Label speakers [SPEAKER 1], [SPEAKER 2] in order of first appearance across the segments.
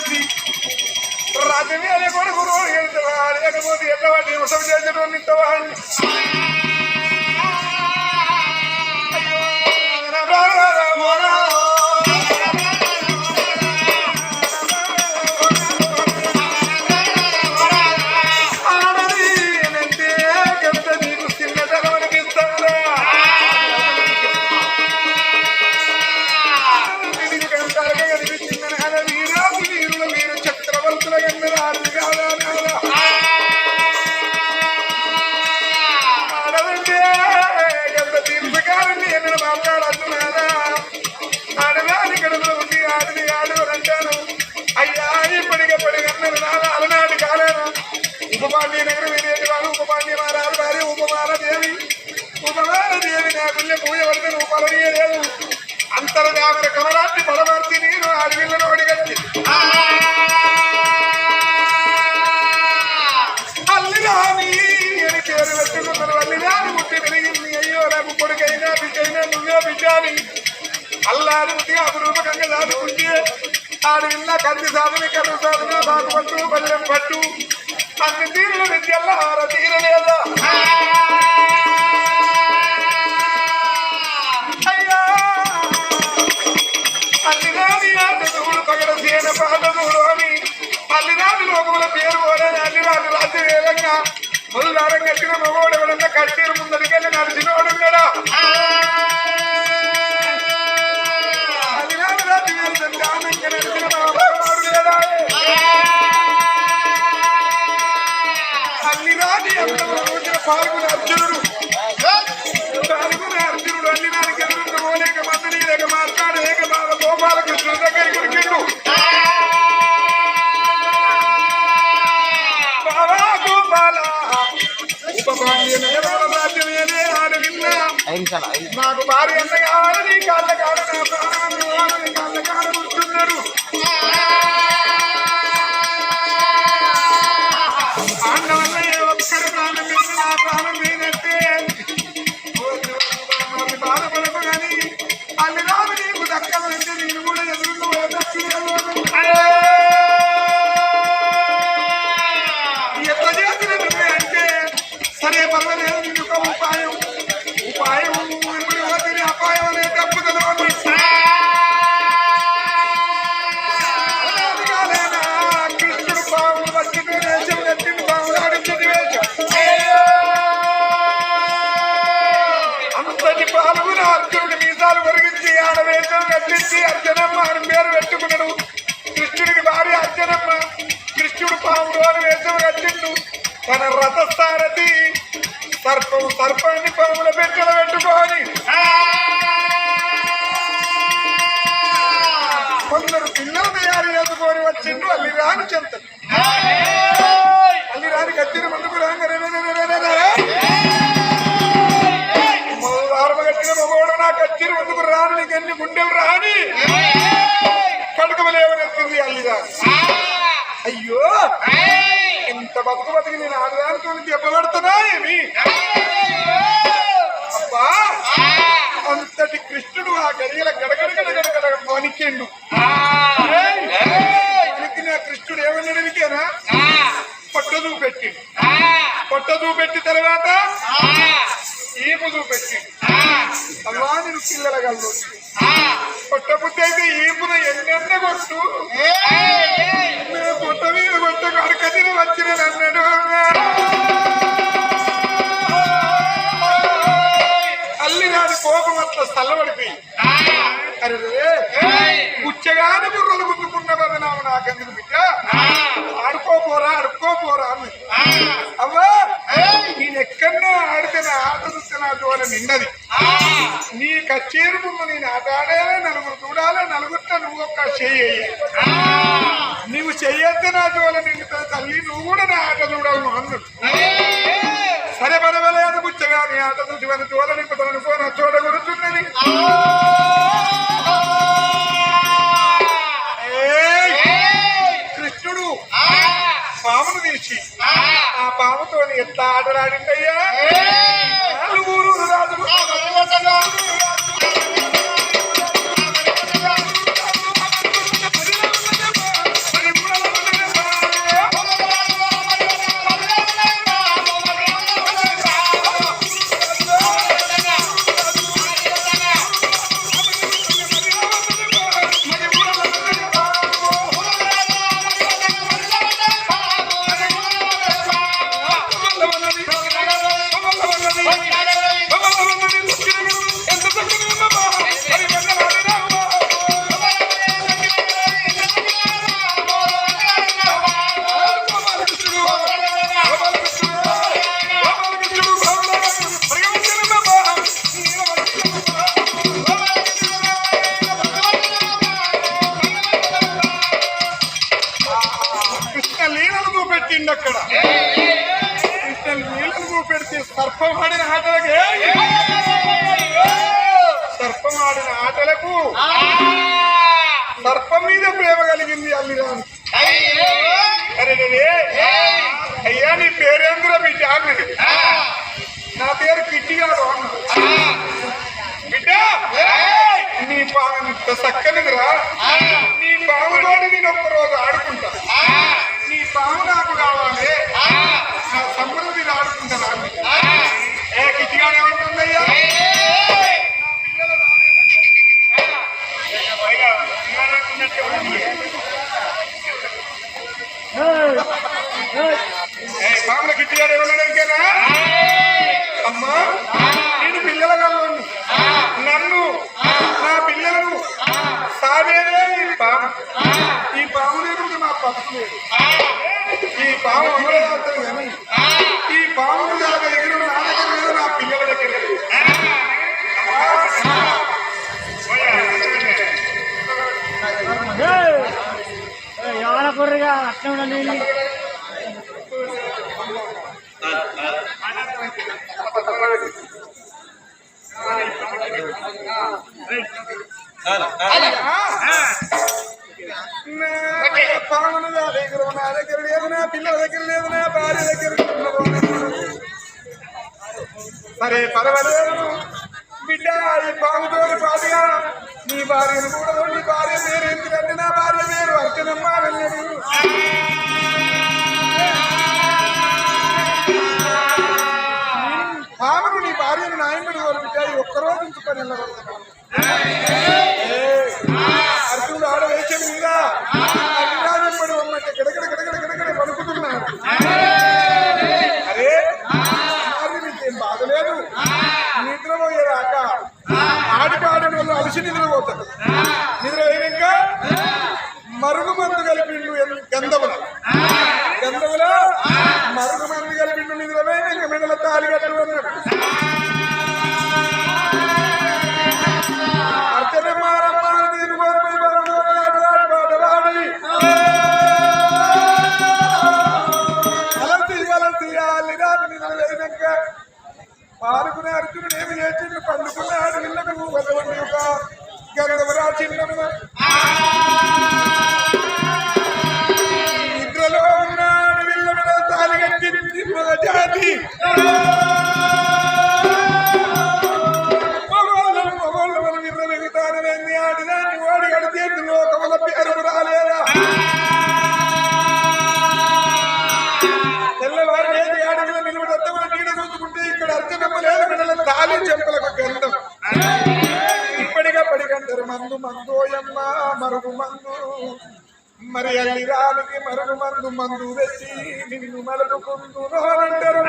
[SPEAKER 1] కట్టి రాజమే కొడుకు రోడ్డు వెళ్తావా లేకపోతే ఎల్లవాడిని ఉసం చేసేటోళ్ళు ఇస్తావా ఉపమాన్య నగరం వినేది వాళ్ళు ఉపమాన్య మహారాజు వారి ఉపమానదేవి నాకుల్య పూజ పడితే నువ్వు పలనీయలేదు అంతర్జామిన కమలాన్ని బలమర్చి నేను అడవిళ్ళను అడిగచ్చి అల్లిరాని అని పేరు పెట్టుకున్నారు అల్లిరాని ముట్టి పెరిగింది అయ్యో నాకు కొడుకైనా బిడ్డైనా నువ్వే బిడ్డాని అల్లాని ముట్టి అపురూపకంగా దాదుకుంటే ఆడవిల్ల కంది సాధన కర్ర సాధన బాగుపట్టు బల్లెం పట్టు అన్ని తీరుల విద్యల్లో ఆర తీరలేదా అయ్యా అల్లిరాని ఆట చూడు పగల సేన పాట చూడు అని అల్లిరాని లోకముల పేరు పోలేదు అల్లిరాని రాజ్య వేలంగా ముల్లారం కట్టిన మగోడు ఎవడన్నా కట్టిన ముందరికెళ్ళి నడిచినోడున్నాడా అల్లిరాని రాజ్య వేలంగా ఆనంగా నడిచిన మగవాడు లేదా అల్లిరాని రోజున పాల్గొని అర్జునుడు అల్లిరానికి ఎదురు లేక మందిని లేక మాట్లాడే ఏక బాల గోపాలకృష్ణుడి దగ్గరికి ఉరికిండు బాబా గోపాల ఉపమాన్య నగరాల రాజ్యమేనే ఆడవిన్నా నాకు భార్య ఎంత కావాలని కాళ్ళ కాడ నా ప్రాణాన్ని వాళ్ళని కాళ్ళ కాడ కూర్చున్నారు ప్రాణం లేనట్టే బాధపడకు కానీ అల్లి రాదు నీకు దక్కలంటే నేను కూడా ఎదురు ఎట్లా చేసిన అంటే సరే పర్వాలేదు నీకు ఒక ఉపాయం ఇప్పుడు పోతే అపాయం అనేది తప్పుతుందో కృష్ణుడు పాములు వచ్చింది వేషం కట్టింది పాములు ఆడించింది వేషం పాల్గొని అర్జునుడి మీసాలు పొరిగించి ఆడవేషం కట్టించి అర్జునమ్మ అని పేరు పెట్టుకున్నాడు కృష్ణుడికి భార్య అర్జునమ్మ కృష్ణుడు పాముడు అని వేషం కట్టిండు తన రథసారథి సర్పాన్ని పాముల పెట్టెలో పెట్టుకోని కొందరు పిల్లలు తయారు చేసుకొని వచ్చిండు అల్లిరాని చెంతలు అల్లిరాని కట్టిన ముందుకు కట్టిన మగోడు నా కట్టిన ముందుకు రాను నీకు ఎన్ని గుండెలు రాని కడుకమలేవనెత్తింది అల్లిరాని అయ్యో ఇంత బతికి నేను ఆడదానితో దెబ్బపడుతున్నా ఏమి అబ్బా అంతటి కృష్ణుడు ఆ గడియల గడగడగడగడగడ వణికిండు వణికిన కృష్ణుడు ఏమన్నాడు వికేనా పొట్ట చూపెట్టి తర్వాత ఈపు చూపెట్టిండు అలా నేను పిల్లల గల్లు పొట్టబుద్ధి అయితే ఈపున ఎన్నెన్న కొట్టు పొట్ట మీద కొట్ట కడకతిన వచ్చిన అన్నాడు అల్లిరాని కోపం అట్లా చల్లబడిపోయి అరే గుచ్చగానే బుర్రలు గుద్దుకున్న బదనాము నాకెందుకు బిడ్డ ఆడుకోపోరా అన్నది అవ్వా నేనెక్కడన్నా ఆడితే నా ఆట చూస్తే నా జోల నిన్నది నీ కచ్చేరు ముందు నేను ఆట ఆడాలి నలుగురు చూడాలి నలుగురితో నువ్వు ఒక్క చెయ్యి నువ్వు చెయ్యొద్దు నా జోల నిండుతా తల్లి నువ్వు కూడా నా ఆట చూడాలి నువ్వు అన్నాడు సరే పరవలేదు బుచ్చగా నీ ఆట చూసి మన జోల నింపుతాను పోనా చోట గురుతున్నది కృష్ణుడు పామును తీసి ఆ పాముతో ఎట్లా ఆటలాడిందయ్యా నలుగురు రాజులు ఆటలకే సర్పం ఆడిన ఆటలకు సర్పం మీద ప్రేమ కలిగింది అల్లిరాను. అరే అయ్యా నీ పేరేంద్ర బిడ్డ అన్నది. నా పేరు కిట్టి గారు అన్న. బిడ్డ నీ పాము ఇంత చక్కనిదిరా. నీ పాముతోటి నేను ఒక్కరోజు ఆడుకుంటా. నీ పాము నాకు కావాలి. నా సమృద్ధి ఆడుకుంటాను. ఏ కిట్టిగానే ఏమంటుందయ్యా నా పిల్లలు పాముల కిట్టిగాడు ఏమన్నాడంకేనా అమ్మా నేను పిల్లల కలవండి. నన్ను నా పిల్లలను సాగేదే ఈ పాము. ఈ పాము లేకుండా నా పప్పు లేదు. ఈ పాము అమరవుతుంది కానీ ఈ పాము ఎగిరి నా దగ్గర లేదు, నా పిల్లల దగ్గర లేదు.
[SPEAKER 2] ఎవరకుర్రగా అట్లా ఉండని
[SPEAKER 1] పామును నా దగ్గర లేదు, నా పిల్లల దగ్గర లేదు, నా భార్య దగ్గర సరే పర్వాలేదు బిడ్డ. ఈ పాముతో పాటుగా నీ భార్యను కూడా నీ భార్య పేరు ఎందుకంటే నా భార్య పేరు అర్చనమ్మ వెళ్ళదు. పామును నీ భార్యను నాయకుడు వాళ్ళు బిడ్డ ఒక్కరోజు ఉంచుకొని వెళ్ళగలుగుతాను. అర్జునుడు ఆడవేషం మీద అభిరాజపడి వమ్మంటే గడగడ గడగడ గడగడ పలుకుతున్నాడు. అరే నీకేం బాధలేదు. నిద్రపోయేదాక ఆడిపాడిన వాళ్ళు అలసి నిద్రపోతారు. నిద్ర అయినాక మరుగు మందు కలిపిండు గంధముల మరుగు మందు కలిపిండు నిద్రపోయినాక మెడల తాలి కట్టు అన్నాడు. పాల్గొనే అర్జునుడు ఏమి చేసిండు పండుకున్నాడు. ఇళ్ళకు వదవండి ఒక గంగవరా చిన్నమ్మ నిద్రలో ఉన్నాడు. వీళ్ళ మీద తాలి కట్టింది మగ జాతి. మగోళ్ళు మనం ఇద్దరు వెగుతానని ఆడిదాన్ని వాడి అడిచేతి లోకముల పేరు రాలేదా. తెల్లవారు ఏది ఆడవిలో నిలబడతామని నీడ చూసుకుంటే ఇక్కడ అర్చనమ్మ లేదు. బిడ్డల తాలి చెంపలకు గంధం ఇప్పటికప్పటి కంటారు. మందు మందోయమ్మ మరుగు మందు మరి అల్లి రానికి మరుగు మందు మందు తెచ్చి నిన్ను మలుపుకుందు అంటారు.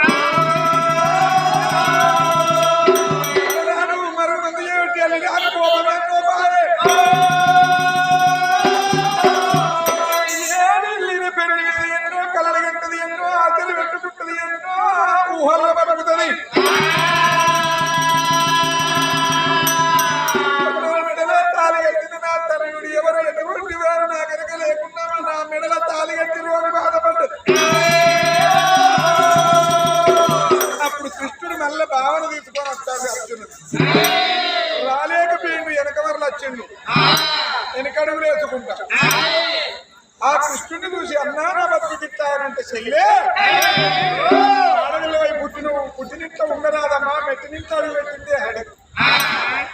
[SPEAKER 1] మరుగు మందు ఏమిటి అల్లి రాకపోవడంతో బాధే. పెళ్లి ఎన్నో కలలు గంటది, ఎన్నో ఆశలు పెట్టుకుంటది, ఎన్నో ఊహల్లో బతుకుతుంది. మెడలో తాలి కట్టిన నా తనయుడు ఎవరు ఎటువంటి వారు నా కనుక లేకుండా నా మెడల తాలి కట్టి రోజు బాధపడ్డది. అప్పుడు కృష్ణుడు మళ్ళీ భావన తీసుకొని వస్తాడు. అర్జునుడు రాలేకపోయిండు, వెనక వరలు వచ్చిండు, వెనకడుగులు వేసుకుంటా. ఆ కృష్ణుని చూసి అన్నారా బతికిస్తానంటే చెల్లే అడవిలో పుట్టినింట్లో ఉండరాదమ్మా, మెట్టినింట్లో అడుగు పెట్టింది